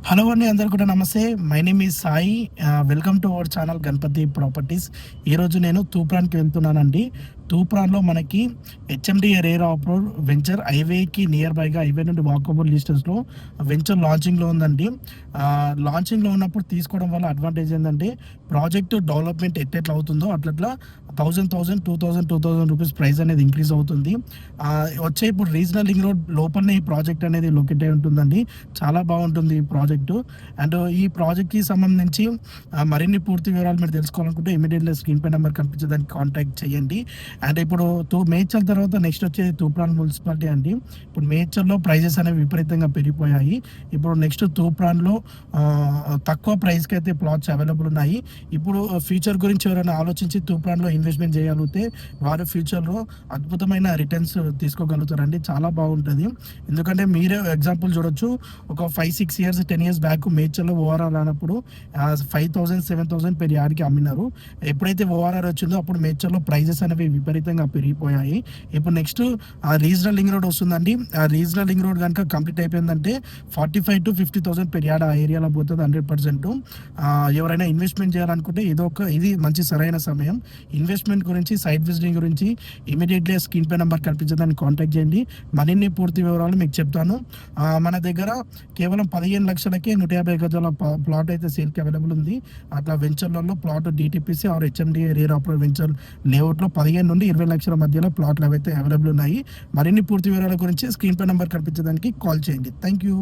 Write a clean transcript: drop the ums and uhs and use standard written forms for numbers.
Hello అండి, అందరు కూడా నమస్తే. My name is Sai. Welcome to our channel Ganapathi properties. ఈరోజు నేను తూప్రాన్‌కి వెళ్తున్నానండి. తూప్రాన్‌లో మనకి హెచ్ఎండిఏ రేర్ ఆఫ్‌రోడ్ వెంచర్ హైవేకి నియర్ బైగా, హైవే నుండి వాకబుల్ డిస్టెన్స్‌లో వెంచర్ లాంచింగ్‌లో ఉందండి. లాంచింగ్‌లో ఉన్నప్పుడు తీసుకోవడం వల్ల అడ్వాంటేజ్ ఏందంటే, ప్రాజెక్ట్ డెవలప్‌మెంట్ ఎట్టెట్లా అవుతుందో అట్లట్లా 1000, 2000 రూపీస్ ప్రైస్ అనేది ఇంక్రీజ్ అవుతుంది. వచ్చే ఇప్పుడు రీజనల్ లింక్ రోడ్ లోపలనే ఈ ప్రాజెక్ట్ అనేది లొకేట్ అయి ఉంటుందండి. చాలా బాగుంటుంది ఈ ప్రాజెక్టు. అండ్ ఈ ప్రాజెక్ట్‌కి సంబంధించి మరిన్ని పూర్తి వివరాలు మీరు తెలుసుకోవాలనుకుంటే ఇమ్మీడియట్‌లీ స్క్రీన్ పై నెంబర్ కనిపించేదానికి కాంటాక్ట్ చేయండి. అండ్ ఇప్పుడు మేడ్చల్ తర్వాత నెక్స్ట్ వచ్చేది తూప్రాన్ మున్సిపాలిటీ అండి. ఇప్పుడు మేడ్చల్‌లో ప్రైజెస్ అనేవి విపరీతంగా పెరిగిపోయాయి. ఇప్పుడు నెక్స్ట్ తూప్రాన్‌లో తక్కువ ప్రైస్‌కి అయితే ప్లాట్స్ అవైలబుల్ ఉన్నాయి. ఇప్పుడు ఫ్యూచర్ గురించి ఎవరైనా ఆలోచించి తూప్రాన్‌లో ఇన్వెస్ట్‌మెంట్ చేయగలిగితే వారు ఫ్యూచర్‌లో అద్భుతమైన రిటర్న్స్ తీసుకోగలుగుతారండి. చాలా బాగుంటది. ఎందుకంటే మీరే ఎగ్జాంపుల్ చూడొచ్చు. ఒక 5, 6 ఇయర్స్ 10 ఇయర్స్ బ్యాక్ మేడ్చల్‌లో ఓఆర్ఆర్ అన్నప్పుడు 5,000, 7,000 పెర్ యార్డ్‌కి అమ్మినారు. ఎప్పుడైతే ఓఆర్ఆర్ వచ్చిందో అప్పుడు మేడ్చల్‌లో ప్రైజెస్ అనేవి విపరీతంగా పెరిగిపోయాయి. ఇప్పుడు నెక్స్ట్ రీజనల్ లింక్ రోడ్ వస్తుందండి. ఆ రీజనల్ లింక్ రోడ్ కనుక కంప్లీట్ అయిపోయిందంటే 45,000-50,000 పెర్ యార్డ్ ఆ ఏరియాలో పోతుంది 100%. ఎవరైనా ఇన్వెస్ట్మెంట్ చేయాలనుకుంటే ఇది మంచి సరైన సమయం. ఇన్వెస్ట్మెంట్ గురించి, సైట్ విజిటింగ్ గురించి ఇమీడియట్లీ స్క్రీన్ పై నెంబర్ కనిపించదని కాంటాక్ట్ చేయండి. మరిన్ని పూర్తి వివరాలు మీకు చెప్తాను. మన దగ్గర కేవలం 15 లక్షలకే 150 గజాల ప్లాట్ అయితే సేల్కి అవైలబుల్ ఉంది. అట్లా వెంచర్లలో plot DTPC or HMDA rare off road venture లేఅవుట్లో 15 నుండి 20 లక్షల మధ్యలో ప్లాట్లు అవైతే అవైలబుల్ ఉన్నాయి. మరిన్ని పూర్తి వివరాల గురించి స్క్రీన్ పై నెంబర్ కనిపించడానికి కాల్ చేయండి. Thank you.